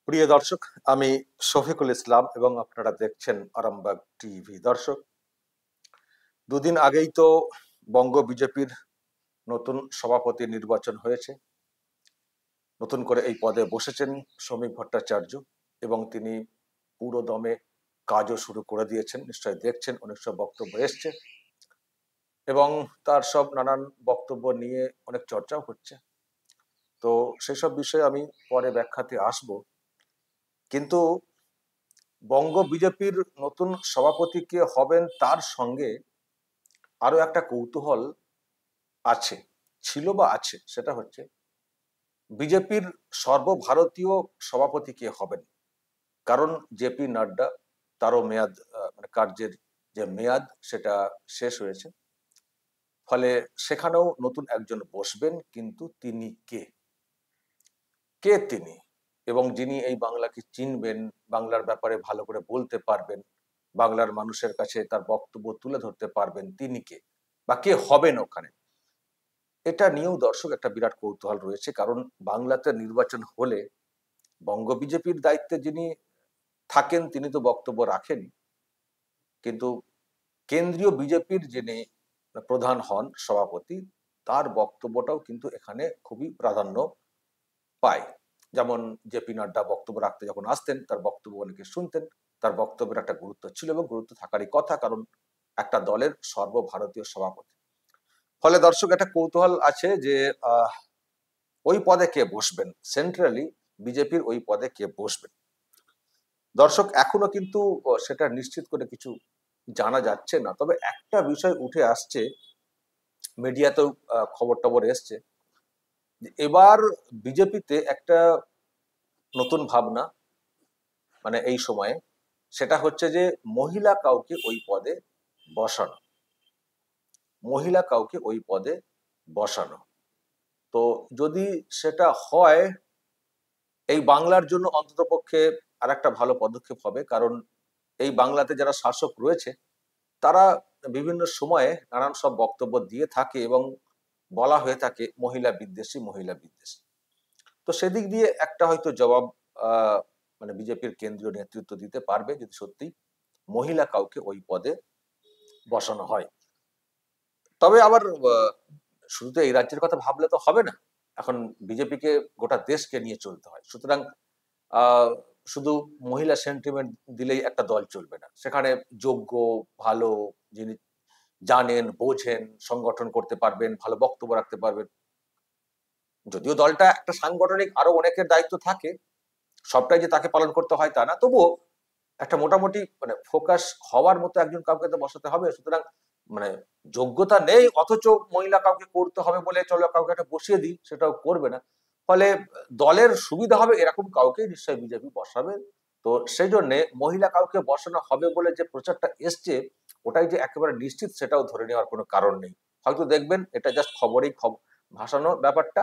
প্রিয় দর্শক, আমি শফিকুল ইসলাম এবং আপনারা দেখছেন আরামবাগ টিভি। দর্শক, দুদিন আগেই তো বঙ্গ বিজেপির নতুন সভাপতি নির্বাচন হয়েছে। নতুন করে এই পদে বসেছেন শ্রমিক ভট্টাচার্য এবং তিনি পুরো দমে কাজও শুরু করে দিয়েছেন। নিশ্চয়ই দেখছেন, অনেক সব বক্তব্য এসছে এবং তার সব নানান বক্তব্য নিয়ে অনেক চর্চাও হচ্ছে। তো সেসব বিষয়ে আমি পরে ব্যাখ্যাতে আসব, কিন্তু বঙ্গ বিজেপির নতুন সভাপতি কে হবেন তার সঙ্গে আরো একটা কৌতূহল আছে, ছিল বা আছে। সেটা হচ্ছে বিজেপির সর্বভারতীয় সভাপতি কে হবেন। কারণ জেপি নাড্ডা, তারও মেয়াদ, মানে কার্যের যে মেয়াদ সেটা শেষ হয়েছে। ফলে সেখানেও নতুন একজন বসবেন, কিন্তু তিনি কে, কে তিনি, এবং যিনি এই বাংলাকে চিনবেন, বাংলার ব্যাপারে ভালো করে বলতে পারবেন, বাংলার মানুষের কাছে তার বক্তব্য তুলে ধরতে পারবেন, তিনি কে বা কে হবেন ওখানে, এটা নিয়েও দর্শক একটা বিরাট কৌতূহল রয়েছে। কারণ বাংলাতে নির্বাচন হলে বঙ্গ বিজেপির দায়িত্বে যিনি থাকেন তিনি তো বক্তব্য রাখেন, কিন্তু কেন্দ্রীয় বিজেপির যিনি প্রধান হন, সভাপতি, তার বক্তব্যটাও কিন্তু এখানে খুবই প্রাধান্য পায়। যেমন জেপি নাড্ডা বক্তব্য রাখতে যখন আসতেন, তার বক্তব্য অনেকে শুনতেন, তার বক্তব্যের একটা গুরুত্ব ছিল এবং গুরুত্ব থাকারই কথা, কারণ একটা দলের সর্বভারতীয় সভাপতি। ফলে দর্শক, একটা কৌতূহল আছে যে ওই পদে কে বসবেন, সেন্ট্রালি বিজেপির ওই পদে কে বসবেন। দর্শক, এখনো কিন্তু সেটা নিশ্চিত করে কিছু জানা যাচ্ছে না। তবে একটা বিষয় উঠে আসছে, মিডিয়াতেও খবর টবর এসছে, যে এবার বিজেপিতে একটা নতুন ভাবনা, মানে এই সময়ে, সেটা হচ্ছে যে মহিলা কাউকে ওই পদে বসানো, মহিলা কাউকে ওই পদে বসানো। তো যদি সেটা হয়, এই বাংলার জন্য অন্ততপক্ষে আর একটা ভালো পদক্ষেপ হবে। কারণ এই বাংলাতে যারা শাসক রয়েছে তারা বিভিন্ন সময়ে নানান সব বক্তব্য দিয়ে থাকে এবং বলা হয়ে থাকে মহিলা বিদ্বেষী, মহিলা বিদ্বেষী। তো সেদিক দিয়ে একটা হয়তো জবাব মানে বিজেপির কেন্দ্রীয় নেতৃত্ব দিতে পারবে, যদি সত্যি মহিলা কাউকে ওই পদে বসানো হয়। তবে আবার শুধু তো এই রাজ্যের কথা ভাবলে তো হবে না। এখন বিজেপিকে গোটা দেশকে নিয়ে চলতে হয়। সুতরাং আহ শুধু মহিলা সেন্টিমেন্ট দিলেই একটা দল চলবে না। সেখানে যোগ্য, ভালো, যিনি জানেন, বোঝেন, সংগঠন করতে পারবেন, ভালো বক্তব্য রাখতে পারবেন। যদিও দলটা একটা সাংগঠনিক আরো অনেকের দায়িত্ব থাকে, সবটাই যে তাকে পালন করতে হয় তা না, তবুও একটা মোটামুটি মানে ফোকাস হওয়ার মতো একজন কাউকে তো বসাতে হবে। সুতরাং মানে যোগ্যতা নেই অথচ মহিলা কাউকে করতে হবে বলে চলো কাউকে একটা বসিয়ে দিই, সেটাও করবে না। ফলে দলের সুবিধা হবে এরকম কাউকে নিশ্চয়ই বিজেপি বসাবে। তো সেই জন্য মহিলা কাউকে বসানো হবে বলে যে প্রচারটা এসছে, ওটাই যে একেবারে নিশ্চিত সেটাও ধরে নেওয়ার কোনো কারণ নেই। হয়তো দেখবেন এটা জাস্ট খবরেই ভাসানো ব্যাপারটা,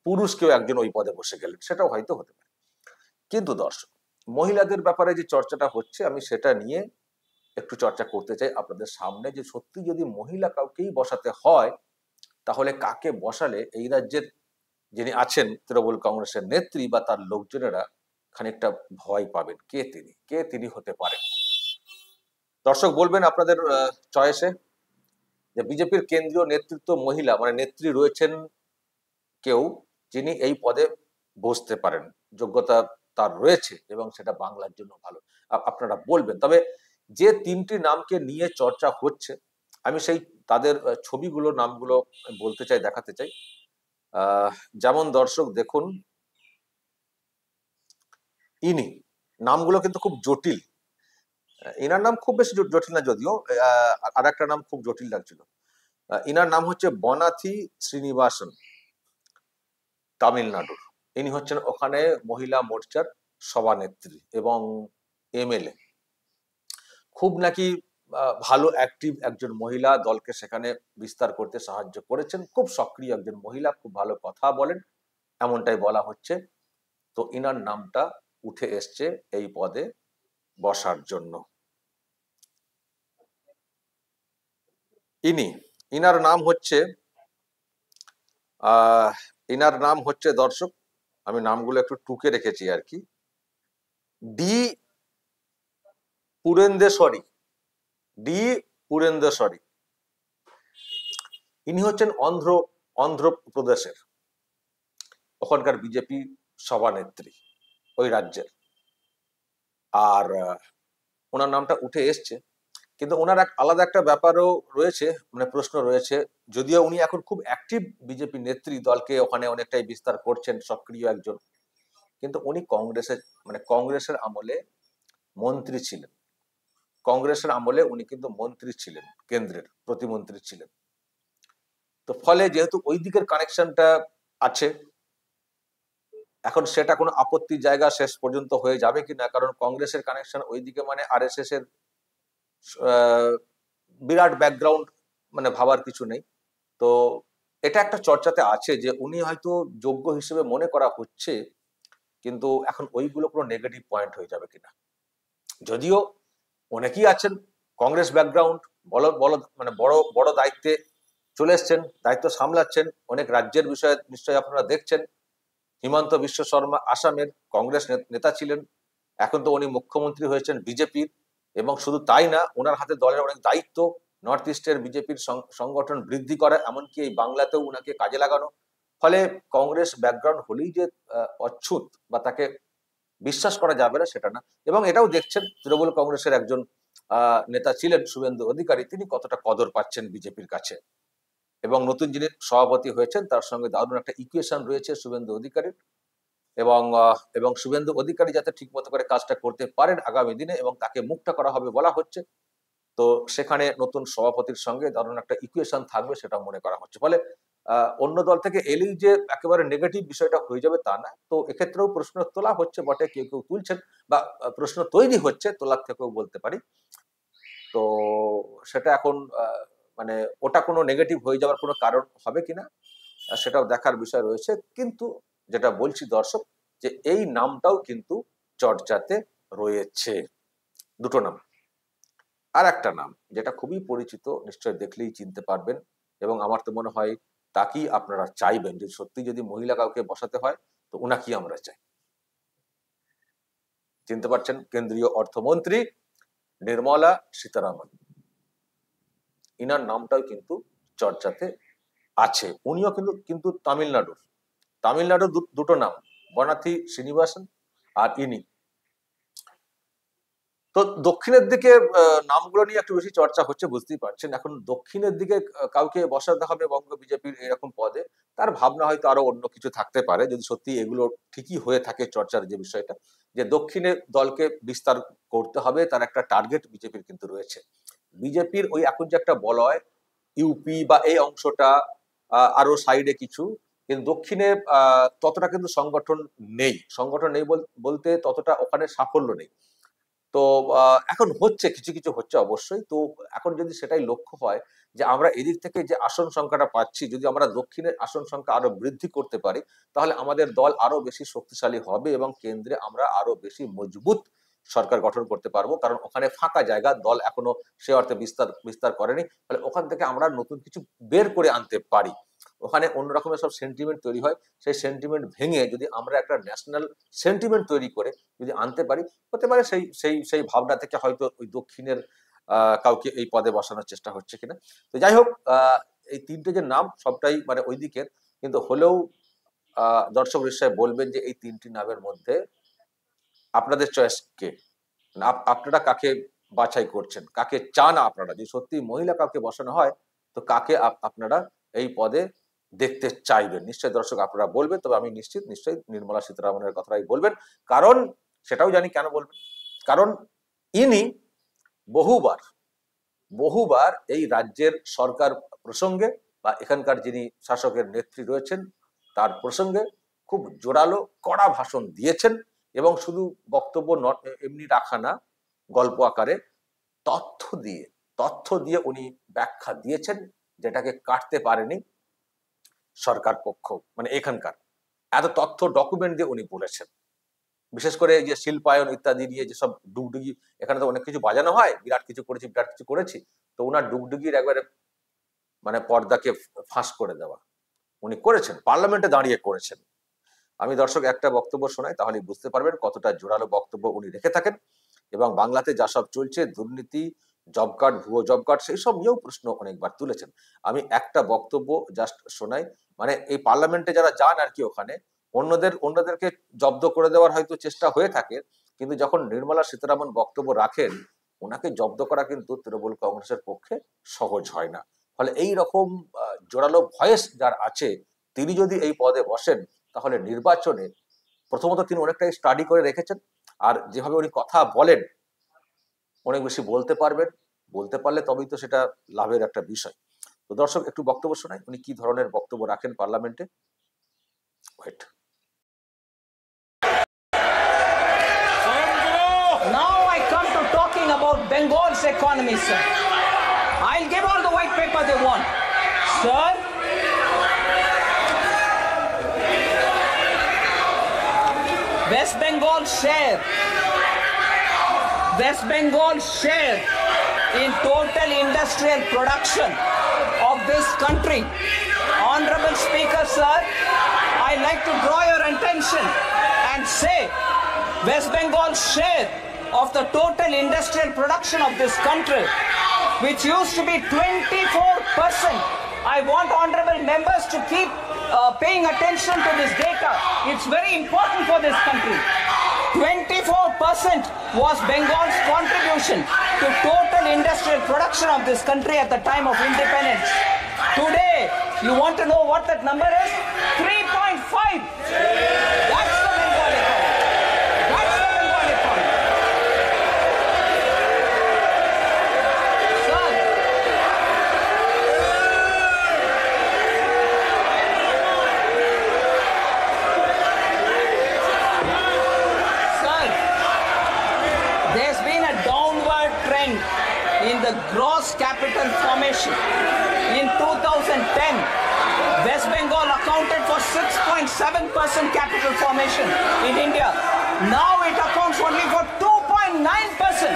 পুরুষ কেউ একজন ওই পদে বসে গেলেন, সেটাও হয়তো হতে পারে। কিন্তু দর্শক, মহিলাদের ব্যাপারে যে চর্চাটা হচ্ছে, আমি সেটা নিয়ে একটু চর্চা করতে চাই আপনাদের সামনে, যে সত্যি যদি মহিলা কাউকেই বসাতে হয়, তাহলে কাকে বসালে এই রাজ্যের যিনি আছেন তৃণমূল কংগ্রেসের নেত্রী বা তার লোকজনেরা খানিকটা ভয় পাবেন। কে তিনি, কে তিনি হতে পারেন? দর্শক বলবেন আপনাদের চয়েসে যে বিজেপির কেন্দ্রীয় নেতৃত্ব মহিলা, মানে নেত্রী রয়েছেন কেউ যিনি এই পদে বসতে পারেন, যোগ্যতা তার রয়েছে এবং সেটা বাংলার জন্য ভালো, আপনারা বলবেন। তবে যে তিনটি নামকে নিয়ে চর্চা হচ্ছে, আমি সেই তাদের ছবিগুলো, নামগুলো বলতে চাই, দেখাতে চাই। আহ যেমন দর্শক দেখুন, ইনি নামগুলো কিন্তু খুব জটিল। ইনার নাম খুব বেশি জটিল না যদিও, আর একটা নাম খুব জটিল লাগছিল। ইনার নাম হচ্ছে বনাথি শ্রীনিবাসন, তামিলনাড়ুর। ইনি হচ্ছেন ওখানে মহিলা মোর্চার সভানেত্রী এবং এমএলএ। খুব নাকি ভালো অ্যাক্টিভ একজন মহিলা, দলকে সেখানে বিস্তার করতে সাহায্য করেছেন, খুব সক্রিয় একজন মহিলা, খুব ভালো কথা বলেন, এমনটাই বলা হচ্ছে। তো ইনার নামটা উঠে এসছে এই পদে বসার জন্য। ইনি, ইনার নাম হচ্ছে আহ ইনার নাম হচ্ছে দর্শক, আমি নামগুলো একটু টুকে রেখেছি আর কি। ডি পুরেন্দ্রেশ্বরী, ডি পুরেন্দ্রেশ্বরী, ইনি হচ্ছেন অন্ধ্রপ্রদেশের ওখানকার বিজেপি সভানেত্রী ওই রাজ্যের। আর ওনার নামটা উঠে এসছে, কিন্তু ওনার এক আলাদা একটা ব্যাপারও রয়েছে, মানে প্রশ্ন রয়েছে। যদিও উনি এখন খুব অ্যাক্টিভ বিজেপি নেত্রী, দলকে ওখানে অনেকটাই বিস্তার করছেন, সক্রিয় একজন, কিন্তু উনি কংগ্রেসের আমলে মন্ত্রী ছিলেন। কংগ্রেসের আমলে উনি কিন্তু মন্ত্রী ছিলেন, কেন্দ্রের প্রতিমন্ত্রী ছিলেন। তো ফলে যেহেতু ওই দিকের কানেকশনটা আছে, এখন সেটা কোনো আপত্তির জায়গা শেষ পর্যন্ত হয়ে যাবে কিনা, কারণ কংগ্রেসের কানেকশন ওইদিকে মানে আরএসএস এর বিরাট ব্যাকগ্রাউন্ড, মানে ভাবার কিছু নেই। তো এটা একটা চর্চাতে আছে যে উনি হয়তো যোগ্য হিসেবে মনে করা হচ্ছে, কিন্তু এখন ওইগুলো কোনো নেগেটিভ পয়েন্ট হয়ে যাবে কিনা। যদিও অনেকেই আছেন কংগ্রেস ব্যাকগ্রাউন্ড, বড় বড় মানে বড় বড় দায়িত্বে চলে এসছেন, দায়িত্ব সামলাচ্ছেন, অনেক রাজ্যের বিষয়ে নিশ্চয়ই আপনারা দেখছেন। হিমন্ত বিশ্ব শর্মা আসামের কংগ্রেস নেতা ছিলেন, এখন তো উনি মুখ্যমন্ত্রী হয়েছেন বিজেপির। এবং শুধু তাই না, ওনার হাতে দলের অনেক দায়িত্ব, নর্থ ইস্টের বিজেপির সংগঠন বৃদ্ধি করা, এমনকি এই বাংলাতেও উনাকে কাজে লাগানো। ফলে কংগ্রেস ব্যাকগ্রাউন্ড হলেই যে অচ্ছুত বা তাকে বিশ্বাস করা যাবে না সেটা না। এবং এটাও দেখছেন তৃণমূল কংগ্রেসের একজন নেতা ছিলেন শুভেন্দু অধিকারী, তিনি কতটা কদর পাচ্ছেন বিজেপির কাছে। এবং নতুন যিনি সভাপতি হয়েছেন তার সঙ্গে দারুণ একটা ইকুয়েশন রয়েছে শুভেন্দু অধিকারীর। এবং শুভেন্দু অধিকারী যাতে ঠিক মতো করে কাজটা করতে পারেন আগামী দিনে, এবং তাকে মুক্তা করা হবে বলা হচ্ছে। তো সেখানে নতুন সভাপতির সঙ্গে দারুণ একটা ইকুয়েশন থাকবে, সেটা মনে করা হচ্ছে। ফলে অন্য দল থেকে এলেই যে একেবারে নেগেটিভ বিষয়টা হয়ে যাবে তা না। তো এক্ষেত্রেও প্রশ্ন তোলা হচ্ছে বটে, কেউ কেউ তুলছেন, বা প্রশ্ন তৈরি হচ্ছে, তোলার থেকেও বলতে পারি। তো সেটা এখন মানে ওটা কোনো নেগেটিভ হয়ে যাওয়ার কোনো কারণ হবে কিনা সেটাও দেখার বিষয় রয়েছে। কিন্তু যেটা বলছি দর্শক, যে এই নামটাও কিন্তু চর্চাতে রয়েছে, দুটো নাম। আর একটা নাম যেটা খুবই পরিচিত, নিশ্চয় দেখলেই চিনতে পারবেন, এবং আমার তো মনে হয় তাকেই আপনারা চাইবেন, যে সত্যি যদি মহিলা কাউকে বসাতে হয় তো উনাকেই আমরা চাই। চিনতে পারছেন, কেন্দ্রীয় অর্থমন্ত্রী নির্মলা সীতারামন, ইনার নামটাও কিন্তু চর্চাতে আছে। উনিও কিন্তু কিন্তু তামিলনাড়ুর দুটো নাম, বনাথি শ্রীনিবাসন আর ইনি। তো দক্ষিণের দিকে নামগুলো নিয়ে একটু বেশি চর্চা হচ্ছে, বুঝতেই পারছেন। এখন দক্ষিণের দিকে কাউকে বসাতে হবে বঙ্গ বিজেপির এরকম পদে, তার ভাবনা হয়তো আরো অন্য কিছু থাকতে পারে, যদি সত্যি এগুলো ঠিকই হয়ে থাকে চর্চার যে বিষয়টা, যে দক্ষিণে দলকে বিস্তার করতে হবে, তার একটা টার্গেট বিজেপির কিন্তু রয়েছে। বিজেপির ওই এখন যে একটা বলয় ইউপি বা এই অংশটা, আরো সাইডে কিছু, কিন্তু দক্ষিণে ততটা কিন্তু সংগঠন নেই বলতে ততটা ওখানে সাফল্য নেই। তো এখন হচ্ছে কিছু কিছু হচ্ছে অবশ্যই। তো এখন যদি সেটাই লক্ষ্য হয় যে আমরা এদিক থেকে যে আসন সংখ্যাটা পাচ্ছি, যদি আমরা দক্ষিণের আসন সংখ্যা আরো বৃদ্ধি করতে পারি, তাহলে আমাদের দল আরো বেশি শক্তিশালী হবে এবং কেন্দ্রে আমরা আরো বেশি মজবুত সরকার গঠন করতে পারবো। কারণ ওখানে ফাঁকা জায়গা, দল এখনো সে অর্থে বিস্তার করেনি। ফলে ওখান থেকে আমরা নতুন কিছু বের করে আনতে পারি। ওখানে অন্য রকমের সব সেন্টিমেন্ট তৈরি হয়, সেই সেন্টিমেন্ট ভেঙে যদি আমরা একটা ন্যাশনাল সেন্টিমেন্ট তৈরি করে যদি আনতে পারি, হতে পারে সেই ভাবনা থেকে হয়তো ওই দক্ষিণের কাউকে এই পদে বসানোর চেষ্টা হচ্ছে কিনা। তো যাই হোক, এই তিনটে যে নাম সবটাই মানে ওই দিকের, কিন্তু হলেও দর্শক নিশ্চয় বলবেন যে এই তিনটি নামের মধ্যে আপনাদের চয়েস কে, আপনারা কাকে বাছাই করছেন, কাকে চান আপনারা, যে সত্যি মহিলা কাউকে বসানো হয় তো কাকে আপনারা এই পদে দেখতে চাইবেন। নিশ্চয়ই দর্শক আপনারা বলবেন, তবে আমি নিশ্চয়ই নির্মলা সীতারামনের কথাই বলবেন। কারণ সেটাও জানি কেন বলবেন, কারণ ইনি বহুবার বহুবার এই রাজ্যের সরকার প্রসঙ্গে বা এখানকার যিনি শাসকের নেত্রী রয়েছেন তার প্রসঙ্গে খুব জোরালো কড়া ভাষণ দিয়েছেন। এবং শুধু বক্তব্য এমনি রাখা না, গল্প আকারে তথ্য দিয়ে উনি ব্যাখ্যা দিয়েছেন, যেটাকে কাটতে পারেনি সরকার পক্ষ, মানে এখানকার এত তথ্য ডকুমেন্ট দিয়ে উনি বলেছেন। বিশেষ করে এই যে শিল্পায়ন ইত্যাদি নিয়ে যেসব ডুগডুগি, এখানে তো অনেক কিছু বাজানো হয়, বিরাট কিছু করেছি, তো ওনার ডুগডুগির একবারে মানে পর্দাকে ফাঁস করে দেওয়া উনি করেছেন, পার্লামেন্টে দাঁড়িয়ে করেছেন। আমি দর্শক একটা বক্তব্য শোনাই, তাহলেই বুঝতে পারবেন কতটা জোরালো বক্তব্য উনি রেখে থাকেন এবং বাংলাতে যা সব চলছে, দুর্নীতি, জব কার্ড, ভুয়ো জব কার্ড, সেই সব নিয়েও প্রশ্ন অনেকবার তুলেছেন। আমি একটা বক্তব্য জাস্ট শোনাই। মানে এই পার্লামেন্টে যারা যান আর কি, ওখানে অন্যদেরকে জব্দ করে দেওয়ার হয়তো চেষ্টা হয়ে থাকে, কিন্তু যখন নির্মলা সীতারামন বক্তব্য রাখেন, ওনাকে জব্দ করা কিন্তু তৃণমূল কংগ্রেসের পক্ষে সহজ হয় না। ফলে এই রকম জোরালো ভয়েস যার আছে, তিনি যদি এই পদে বসেন, তাহলে নির্বাচনে প্রথমত তিনি অনেকটাই স্টাডি করে রেখেছেন, আর যেভাবে উনি কথা বলেন অনেক বেশি বলতে পারবেন। বলতে পারলে তবেই তো সেটা লাভের একটা বিষয়। তো দর্শক একটু বক্তব্য শোনাই, উনি কি ধরনের বক্তব্য রাখেন পার্লামেন্টে। Wait. Now I come to talking about Bengal's economy, sir. I'll give all the white paper they want. Sir, West Bengal's share in total industrial production of this country. Honorable Speaker, sir, I'd like to draw your attention and say West Bengal's share of the total industrial production of this country, which used to be 24%. I want honorable members to keep paying attention to this data. It's very important for this country. 24% was Bengal's contribution to total industrial production of this country at the time of independence. Today, you want to know what that number is? 3.5. That's the Bengal economy. That's the Bengal economy. Sir, there's been a downward trend in the gross capital formation. In 2010, West Bengal accounted for 6.7% capital formation in India. Now it accounts only for 2.9%.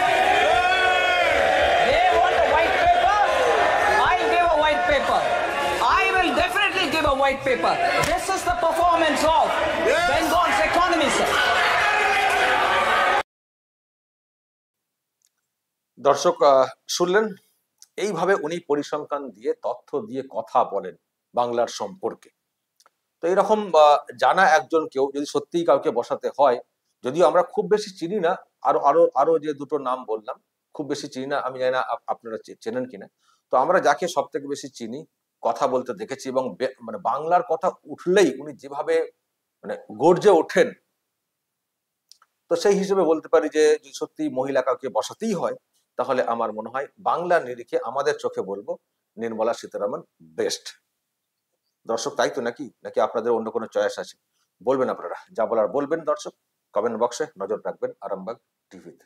They want a white paper, I'll give a white paper. I will definitely give a white paper. This is the performance of Bengal's economy, sir. দর্শক শুনলেন, এইভাবে উনি পরিসংখ্যান দিয়ে, তথ্য দিয়ে কথা বলেন বাংলার সম্পর্কে। তো এরকম জানা একজন কেউ যদি সত্যিই কাউকে বসাতে হয়, যদিও আমরা খুব বেশি চিনি না, আরো আরো আরো যে দুটো নাম বললাম খুব বেশি চিনি না, আমি জানি না আপনারা চেনেন কিনা। তো আমরা যাকে সব থেকে বেশি চিনি, কথা বলতে দেখেছি, এবং মানে বাংলার কথা উঠলেই উনি যেভাবে মানে গর্জে ওঠেন, তো সেই হিসেবে বলতে পারি যে যদি সত্যি মহিলা কাউকে বসাতেই হয়, তাহলে আমার মনে হয় বাংলার নিরিখে আমাদের চোখে বলবো নির্মলা সীতারামন বেস্ট। দর্শক তাই তো, নাকি নাকি আপনাদের অন্য কোনো চয়েস আছে? বলবেন আপনারা, যা বলার বলবেন দর্শক, কমেন্ট বক্সে নজর রাখবেন আরামবাগ টিভিতে।